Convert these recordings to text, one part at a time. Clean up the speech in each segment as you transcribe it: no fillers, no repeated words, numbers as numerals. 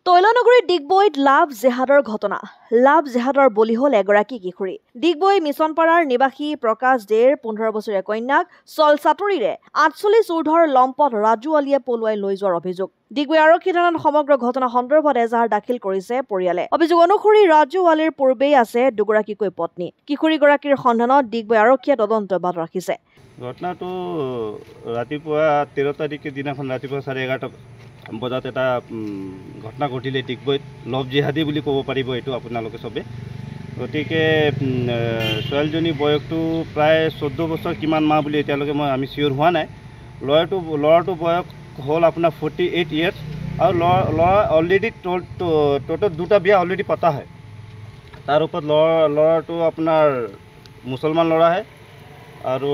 তৈলনগৰীৰ ডিগবৈত লাভ জেহাদৰ ঘটনা। লাভ জেহাদৰ বলি হ'ল এগৰাকী কিশোৰী। ডিগবৈ মিছনপাৰাৰ নিবাসী প্ৰকাশ দেৰ 15 বছৰীয়া কন্যাক চল চাতুৰিৰে 48 ঊৰ্ধৰ লম্পট ৰাজু আলীয়ে পলুৱাই লৈ যোৱাৰ অভিযোগ। ডিগবৈ আৰক্ষী থানাত সমগ্ৰ ঘটনা সন্দৰ্ভত এজাহাৰ দাখিল কৰিছে পৰিয়ালে। অভিযোগ অনুসৰি ৰাজু আলীৰ পূৰ্বেই আছে দুগৰাকীকৈ পত্নী। কিশোৰীগৰাকীৰ সন্ধানত ডিগবৈ আৰক্ষীয়ে তদন্ত অব্যাহত ৰাখিছে। ঘটনাটো ৰাতিপুৱা 13 তাৰিখে দিনাখন ৰাতিপুৱা 11:30 বজাত এটা ঘটনা ঘটিলে ডিগবৈত। লভ জিহাদী বুলি ক'ব পাৰিব এইটো আপোনালোকে চবে। গতিকে ছোৱালীজনীৰ বয়সটো প্ৰায় 14 বছৰ কিমান মাহ বুলি এতিয়ালৈকে আমি চিয়'ৰ হোৱা নাই। ল'ৰাটো বয়স হ'ল আপোনাৰ 48 ইয়াৰ্ছ আৰু ল'ৰা অলৰেডি টোটেল 2টা বিয়া অলৰেডি পতা হয়। তাৰ ওপৰত ল'ৰাটো আপোনাৰ মুছলমান ল'ৰাহে আৰু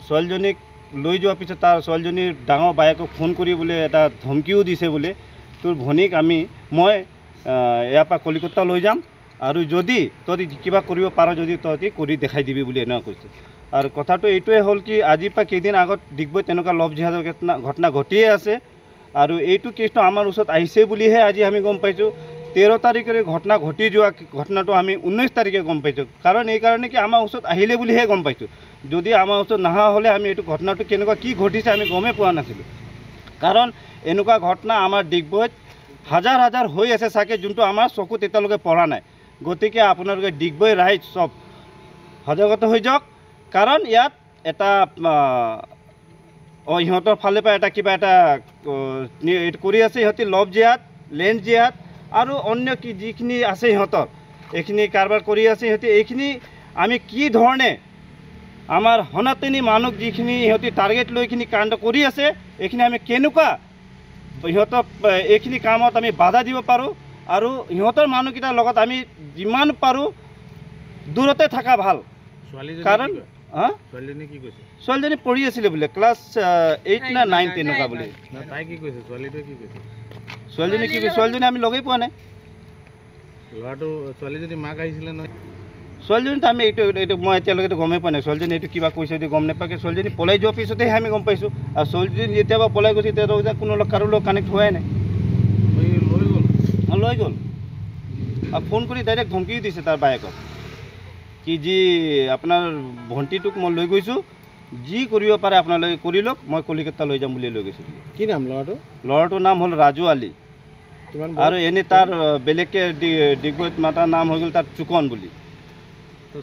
ছোৱালীজনীক লৈ যোৱাৰ পিছত তাৰ ছোৱালীজনীৰ ডাঙৰ বায়েকক ফোন কৰি বোলে এটা ধমকিও দিছে বোলে, তোৰ ভনীক মই ইয়াৰ পৰা কলিকতা লৈ যাম আৰু যদি তই কিবা কৰিব পাৰ যদি তই কৰি দেখাই দিবি বুলি এনেকুৱা কৈছে। আৰু কথাটো এইটোৱে হ'ল কি আজিৰ পৰা কেইদিন আগত ডিগবৈত তেনেকুৱা লভ জিহাদৰ ঘটনা ঘটিয়ে আছে আৰু এইটো কেছটো আমাৰ ওচৰত আহিছে বুলিহে আজি আমি গম পাইছোঁ। 13 তাৰিখেৰে ঘটনা ঘটি যোৱা ঘটনাটো আমি 19 তাৰিখে গম পাইছোঁ। কাৰণ এইকাৰণে কি আমাৰ ওচৰত আহিলে বুলিহে গম পাইছোঁ। যদি আমাৰ ওচৰত নহা হ'লে আমি এইটো ঘটনাটো কেনেকুৱা কি ঘটিছে আমি গমেই পোৱা নাছিলোঁ। কাৰণ এনেকুৱা ঘটনা আমাৰ ডিগবৈত হাজাৰ হাজাৰ হৈ আছে চাগে, যোনটো আমাৰ চকুত এতিয়ালৈকে পৰা নাই। গতিকে আপোনালোকে ডিগবৈ ৰাইজ চব সজাগত হৈ যাওক। কাৰণ ইয়াত এটা ইহঁতৰ ফালৰ পৰা এটা কিবা এটা কৰি আছে ইহঁতে লভ জিহাদ, লেণ্ড জিহাদ আৰু অন্য কি যিখিনি আছে সিহঁতৰ এইখিনি কাৰবাৰ কৰি আছে সিহঁতে। এইখিনি আমি কি ধৰণে আমাৰ সনাতনী মানুহ যিখিনি সিহঁতে টাৰ্গেট লৈ এইখিনি কাণ্ড কৰি আছে, এইখিনি আমি কেনেকুৱা সিহঁতক এইখিনি কামত আমি বাধা দিব পাৰোঁ আৰু সিহঁতৰ মানুহকেইটাৰ লগত আমি যিমান পাৰোঁ দূৰতে থকা ভাল। কাৰণ ছোৱালীজনী কি কৈছে? ছোৱালীজনী পঢ়ি আছিলে বোলে ক্লাছ 8 না 9 তেনেকুৱা বোলে। তাই কি কৈছে? ছোৱালীটোৱে কি কৈছে? ছোৱালীজনী কি কৈছে? ছোৱালীজনী আমি লগেই পোৱা নাই। ল'ৰাটো ছোৱালীজনী মাক আহিছিলে নহয়। ছোৱালীজনীতো আমি এইটো মই এতিয়ালৈকেতো গমেই পোৱা নাই। ছোৱালীজনী এইটো কিবা কৈছে যদি গম নাপাকে। ছোৱালীজনী পলাই যোৱাৰ পিছতেহে আমি গম পাইছোঁ। আৰু ছোৱালীজনী যেতিয়াবা পলাই গৈছে তেতিয়া কোনো কাৰো লগত কানেক্ট হোৱাই নাই। লৈ গ'ল আৰু ফোন কৰি ডাইৰেক্ট ধমকিও দিছে তাৰ বায়েকক কি যি আপোনাৰ ভণ্টিটোক মই লৈ গৈছোঁ, যি কৰিব পাৰে আপোনালোকে কৰি লওক, মই কলিকতা লৈ যাম বুলি লৈ গৈছোঁ। কি নাম ল'ৰাটোৰ নাম হ'ল ৰাজু আলী আৰু এনেই তাৰ বেলেগকৈ ডিগবৈত মাতাৰ নাম হৈ গ'ল তাৰ চুকন বুলি।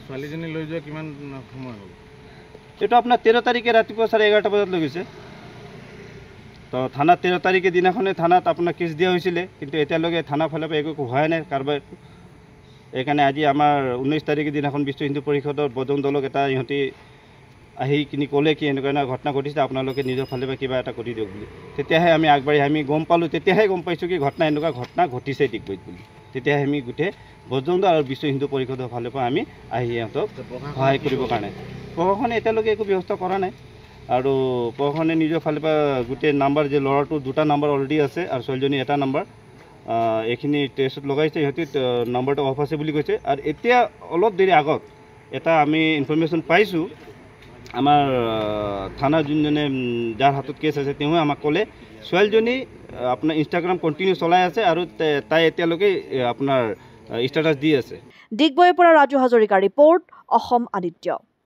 ছোৱালীজনী লৈ যোৱা কিমান সময় হ'ল? এইটো আপোনাৰ 13 তাৰিখে ৰাতিপুৱা 11:30 বজাত লৈ গৈছে। তো থানাত 13 তাৰিখে দিনাখনে থানাত আপোনাৰ কেছ দিয়া হৈছিলে, কিন্তু এতিয়ালৈকে থানাৰ ফালৰ পৰা একো হোৱাই নাই কাৰোবাৰ। সেইকাৰণে আজি আমাৰ 19 তাৰিখে দিনাখন বিশ্ব হিন্দু পৰিষদৰ বজৰং দলক এটা ইহঁতে আহি কিনি ক'লে কি এনেকুৱা ঘটনা ঘটিছে, আপোনালোকে নিজৰ ফালৰ পৰা কিবা এটা কৰি দিয়ক বুলি। তেতিয়াহে আমি আগবাঢ়ি আমি গম পালোঁ, তেতিয়াহে গম পাইছোঁ কি এনেকুৱা ঘটনা ঘটিছে ডিগবৈত বুলি। তেতিয়াহে আমি গোটেই বজৰং দল আৰু বিশ্ব হিন্দু পৰিষদৰ ফালৰ পৰা আমি আহি ইহঁতক সহায় কৰিবৰ কাৰণে। প্ৰশাসনে এতিয়ালৈকে একো ব্যৱস্থা কৰা নাই আৰু প্ৰশাসনে নিজৰ ফালৰ পৰা গোটেই নাম্বাৰ যে ল'ৰাটোৰ 2টা নাম্বাৰ অলৰেডি আছে আৰু ছোৱালীজনী এটা নাম্বাৰ এইখিনি টেষ্টত লগাইছে। সিহঁতে নম্বৰটো অফ আছে বুলি কৈছে। আৰু এতিয়া অলপ দেৰি আগত এটা আমি ইনফৰমেশ্যন পাইছোঁ, আমাৰ থানাৰ যোনজনে যাৰ হাতত কেছ আছে তেওঁৱে আমাক ক'লে ছোৱালীজনী আপোনাৰ ইনষ্টাগ্ৰাম কণ্টিনিউ চলাই আছে আৰু তাই এতিয়ালৈকে আপোনাৰ ষ্টেটাছ দি আছে। ডিগবৈৰ পৰা ৰাজু হাজৰিকাৰ ৰিপৰ্ট, অসম আদিত্য।